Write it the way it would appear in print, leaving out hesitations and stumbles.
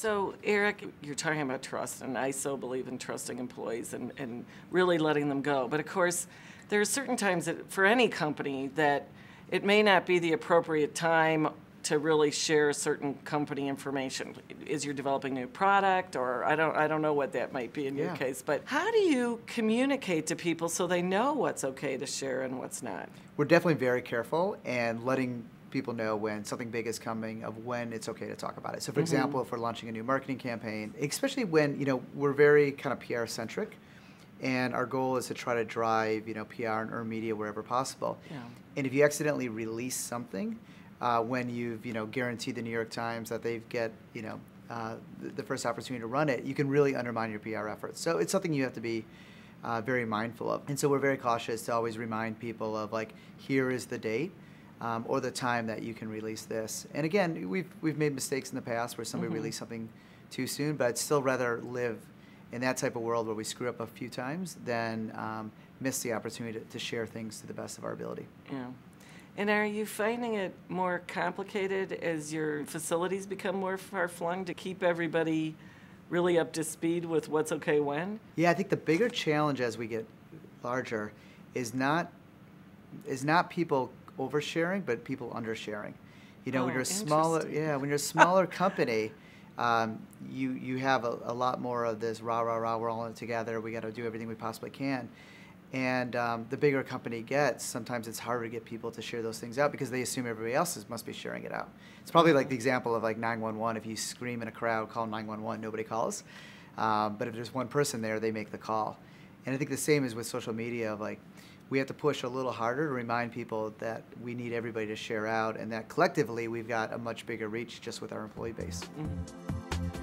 So, Eric, you're talking about trust, and I so believe in trusting employees and really letting them go. But of course, there are certain times that for any company that it may not be the appropriate time to really share certain company information. Is you're developing a new product, or I don't know what that might be in your case. But how do you communicate to people so they know what's okay to share and what's not? We're definitely very careful and letting people know when something big is coming, of when it's okay to talk about it. So for example, if we're launching a new marketing campaign, especially when, we're very kind of PR centric, and our goal is to try to drive, PR and earn media wherever possible. Yeah. And if you accidentally release something, when you've, guaranteed the New York Times that they get, the first opportunity to run it, you can really undermine your PR efforts. So it's something you have to be very mindful of. And so we're very cautious to always remind people of, like, here is the date. Or the time that you can release this. And again, we've made mistakes in the past where somebody released something too soon, but I'd still rather live in that type of world where we screw up a few times than miss the opportunity to share things to the best of our ability. Yeah. And are you finding it more complicated as your facilities become more far-flung to keep everybody really up to speed with what's okay when? Yeah, I think the bigger challenge as we get larger is not people oversharing, but people undersharing. When you're a smaller company, you have a lot more of this rah rah rah. We're all in it together. We got to do everything we possibly can. And the bigger a company gets, sometimes it's harder to get people to share those things out because they assume everybody else must be sharing it out. It's probably like the example of like 911. If you scream in a crowd, call 911, nobody calls. But if there's one person there, they make the call. And I think the same is with social media. Of like, we have to push a little harder to remind people that we need everybody to share out, and that collectively we've got a much bigger reach just with our employee base. Mm-hmm.